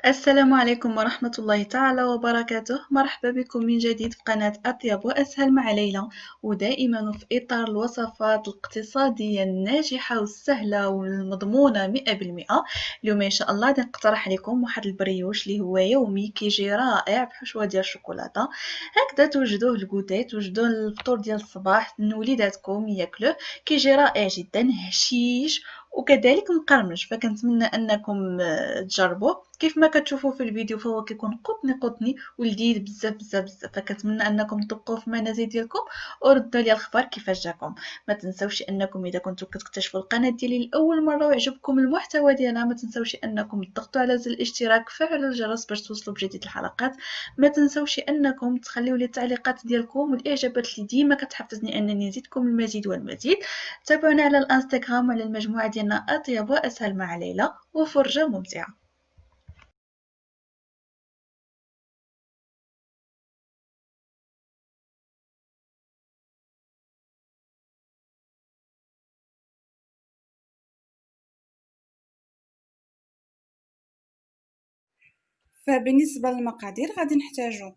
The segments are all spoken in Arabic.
السلام عليكم ورحمة الله تعالى وبركاته، مرحبا بكم من جديد في قناة أطيب وأسهل مع ليلى، ودائما في إطار الوصفات الاقتصادية الناجحة والسهلة والمضمونة 100%. اليوم إن شاء الله غادي نقترح عليكم واحد البريوش اللي هو يومي كيجي رائع بحشوة ديال الشوكولاتة. هكذا توجدوه الكوتي، توجدوه الفطور ديال الصباح وليداتكم ياكلوه، كيجي رائع جدا هشيش وكذلك مقرمش. فكنتمنى أنكم تجربوه. كيف ما كتشوفوا في الفيديو فهو كيكون قطني ولذيذ بزاف، فكنتمنى انكم تبقوا في المنازل ديالكم وردوا لي الخبر كيفاش جاكم. ما تنسوش انكم اذا كنتم كتكتشفوا القناه ديالي لاول مره ويعجبكم المحتوى ديالها، ما تنسوش انكم تضغطوا على زر الاشتراك وفعلوا الجرس باش توصلوا بجديد الحلقات. ما تنسوش انكم تخليوا لي التعليقات ديالكم والاعجابات اللي ديما كتحفزني انني نزيدكم المزيد والمزيد. تابعونا على الانستغرام وعلى المجموعه ديالنا اطيب واسهل مع ليلى، وفرجه ممتعه. فبالنسبة للمقادير غادي نحتاجو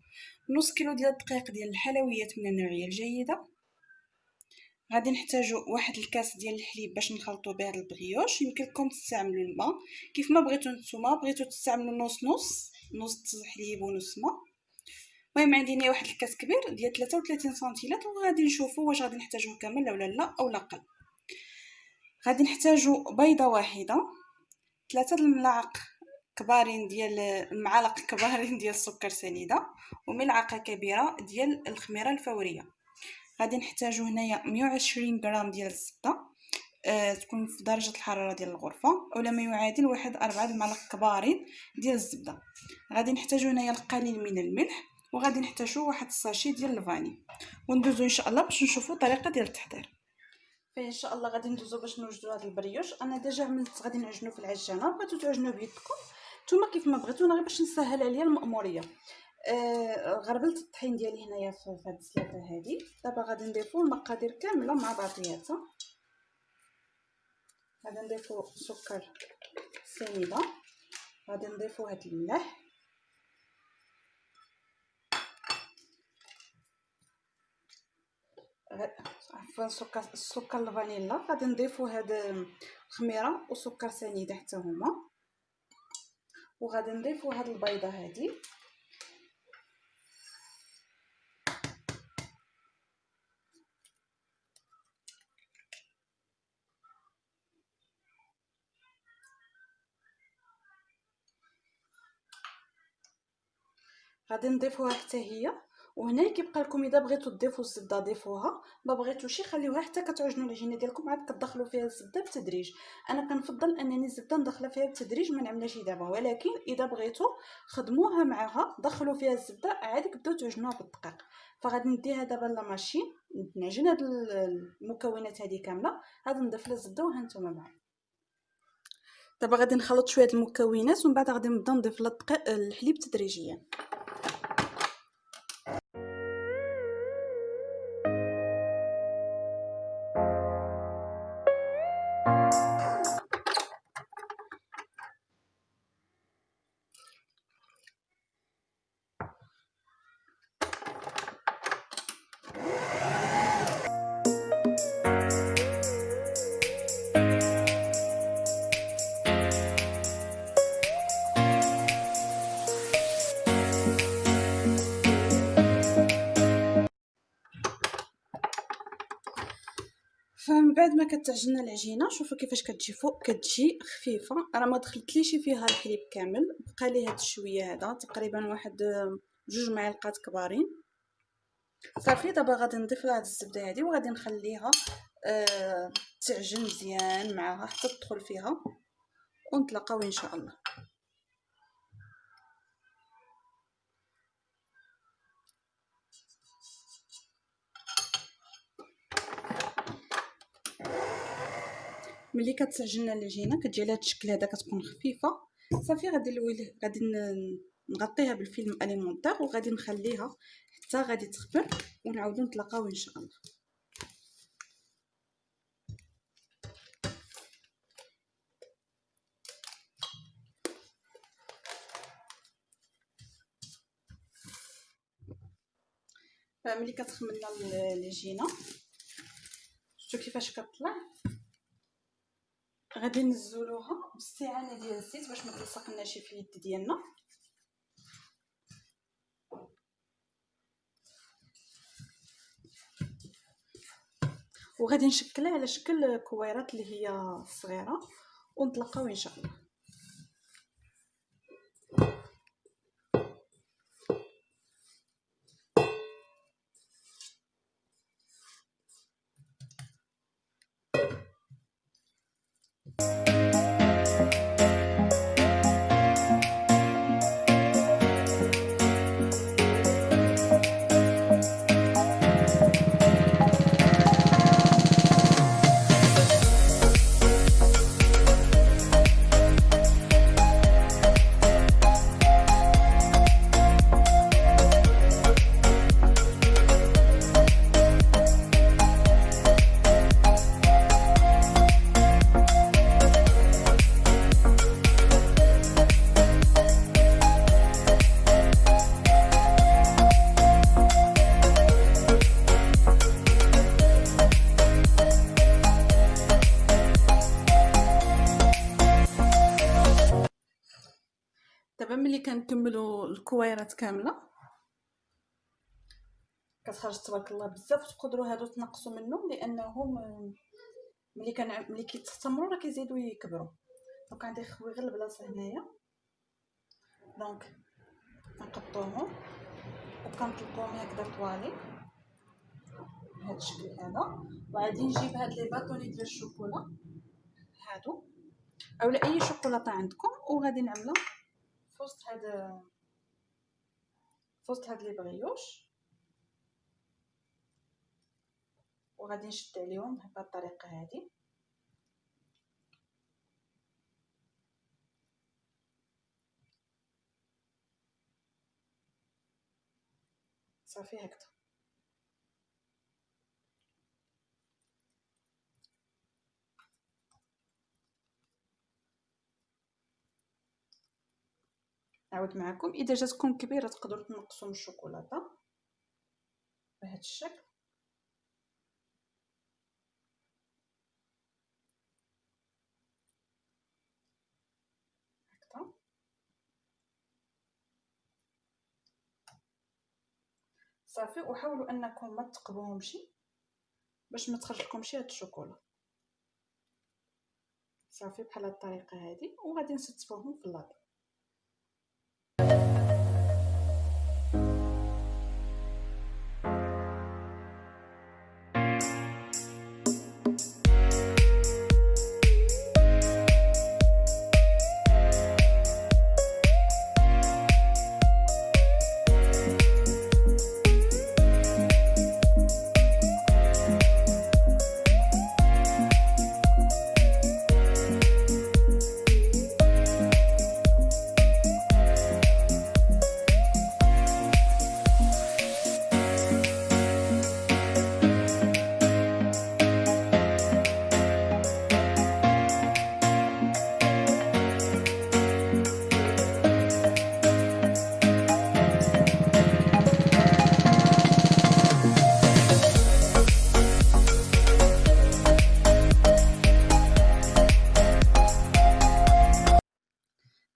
نص كيلو ديال الدقيق ديال الحلويات من النوعية الجيدة. غادي نحتاجو واحد الكاس ديال الحليب باش نخلطو به هاد البغيوش. يمكن لكم تستعملوا الماء كيف ما بغيتو نتوما، بغيتو تستعملوا نص حليب ونص ماء. المهم عندي هنا واحد الكاس كبير ديال 33 سنتيلتر، وغادي نشوفوا واش غادي نحتاجوه كامل ولا لا او لا قل. غادي نحتاجو بيضه واحده، 3 الملاعق كبارين ديال معالق كبارين ديال السكر سنيده، وملعقه كبيره ديال الخميره الفوريه. غادي نحتاجو هنايا 120 غرام ديال الزبده، تكون في درجه الحراره ديال الغرفه، اولا ما يعادل 4 المعالق كبارين ديال الزبده. غادي نحتاجو هنايا القليل من الملح، وغادي نحتاجو واحد الساشي ديال الفاني. وندوزو ان شاء الله باش نشوفوا الطريقه ديال التحضير. فان شاء الله غادي ندوزو باش نوجدو هذا البريوش. انا ديجا عملت، غادي نعجنو في العجانه، بغيتو تعجنو بيدكم نتوما كيف ما بغيتو، انا غير باش نسهل عليا المأموريه. غربلت الطحين ديالي هنايا في هاد السلاطه هادي. دابا غادي نضيفو المقادير كامله مع بعضياتها. غادي نضيفو سكر سنيده، غادي نضيفو هاد الملح، عفوا السكر الفانيلا. غادي نضيفو هاد الخميره وسكر سنيده حتى هما، وغادي نضيفو هاد البيضه هادي. غادي نضيفوها حتى هي. وهنا كيبقى لكم اذا بغيتو تضيفوا الزبده ضيفوها، ما بغيتوش خليوها حتى كتعجنوا العجينه ديالكم عاد كتدخلوا فيها الزبده بالتدريج. انا كنفضل انني الزبده ندخلها فيها بالتدريج، ما نعملهاش دابا، ولكن اذا بغيتو خدموها معها، دخلوا فيها الزبده عاد كبداو تعجنوها بالدقيق. فغادي نديها دابا لا ماشين نعجن هاد المكونات هذه كامله. غادي نضيف لها الزبده وها نتوما معايا. دابا غادي نخلط شويه المكونات ومن بعد غادي نبدا نضيف لها الحليب تدريجيا. فمن بعد ما كتعجن العجينه شوفوا كيفاش كتجي فوق، كتجي خفيفه. راه ما دخلتليش فيها الحليب كامل، بقى لي هاد شويه هذا تقريبا واحد 2 معالق كبارين. صافي دابا غادي نضيف لها هاد الزبده هادي وغادي نخليها تعجن مزيان معاها حتى تدخل فيها، ونتلاقاو ان شاء الله. ملي كتعجن العجينه كتجي على هاد الشكل هذا، كتكون خفيفه. صافي غادي نغطيها بالفيلم اليمونتير وغادي نخليها حتى غادي تخمر، ونعاودو نتلاقاو ان شاء الله. فملي كتخملنا العجينه شفتوا كيفاش كطلع، غادي نزولوها باستعانه ديال الزيت باش ما تلصقناش في اليد ديالنا. وغادي نشكلها على شكل كويرات اللي هي صغيره، ونتلاقاو ان شاء الله. دابا ملي كنكملوا الكويرات كامله كتخرج تبارك الله بزاف، تقدروا هادو تنقصوا منهم لانهم ملي كيتختمروا راه كيزيدوا يكبروا. دونك عندي خوي غير البلاصه هنايا، دونك كنقطوهم وكنطلقوهم هكذا طوالي بهذا الشكل هذا. وغادي نجيب هاد لي باطوني ديال الشوكولا هادو اولا اي شوكولاته عندكم، وغادي نعملها في وسط هاد لي بغيوش، وغادي نشد عليهم بهذه الطريقه هذه. صافي هكذا. نعاود معكم، اذا جاتكم كبيره تقدروا تنقصوا من الشوكولاته بهذا الشكل. هكذا صافي. وحاولوا انكم ما تقبوهمش باش ما تخرج لكمش هاد الشوكولا. صافي بحال هاد الطريقه هذه، وغادي نستفوهم في اللاطه.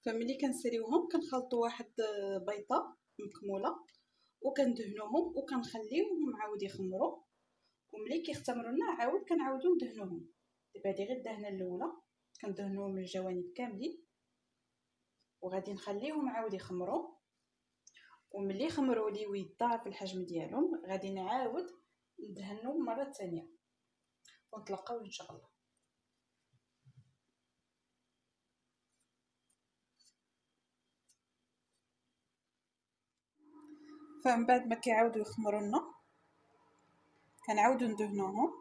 فملي كنسريوهم كنخلطوا واحد بيضه مكموله وكندهنوهم وكنخليوهم عاود يخمروا، وملي كيختمروا لنا عاود كنعاودوا ندهنوهم. دابا هذه غير الدهنه الاولى، كندهنوهم من الجوانب كاملين وغادي نخليهم عاود يخمروا. وملي يخمروا لي ويتضاعف الحجم ديالهم غادي نعاود ندهنهم مره ثانيه، ونتلاقاو ان شاء الله. فمن بعد ما كيعاودوا يخمروا لنا كنعاودوا ندهنوهم،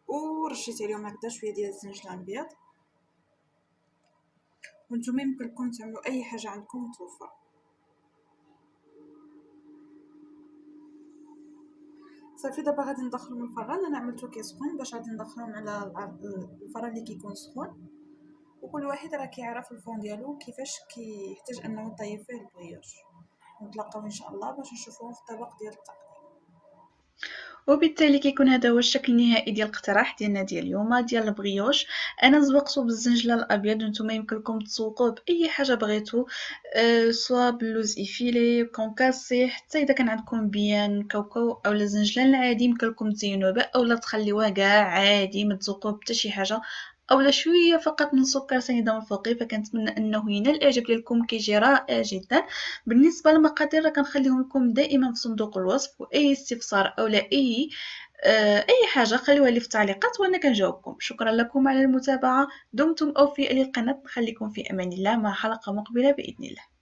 ورشيت عليهم هكذا شويه ديال الزنجل الابيض. وانتم يمكن لكم تعملوا اي حاجه عندكم متوفره. صافي دابا غادي ندخلو من الفران. انا عملتو كيسخن باش غادي ندخلهم على الفران اللي كيكون سخون، وكل واحد راه كيعرف الفون ديالو كيفاش كيحتاج انه يطيب فيه البغيوش. نتلاقاو ان شاء الله باش نشوفوهم في الطبق ديال التقديم. وبالتالي كيكون هذا هو الشكل النهائي ديال الاقتراح ديالنا ديال اليوم ديال البغيوش. انا زوقته بالزنجله الابيض، وانتم يمكن لكم تسوقوه باي حاجه بغيتو، سواء بلوز ايفيلي، كونكاسي، حتى اذا كان عندكم بيان كاوكاو او الزنجلان العادي يمكن لكم تزينوه به اولا تخليوه كاع عادي ما تزوقوه بحتى شي حاجه، اولا شويه فقط من السكر سنيده من الفوقي. فكنتمنى انه ينال الاعجاب ديالكم، كيجي رائع جدا. بالنسبه للمقادير راه كنخليهم لكم دائما في صندوق الوصف، واي استفسار او لا اي حاجه خليوها لي في التعليقات وانا كنجاوبكم. شكرا لكم على المتابعه، دمتم اوفياء للقناه، نخليكم في امان الله مع حلقه مقبله باذن الله.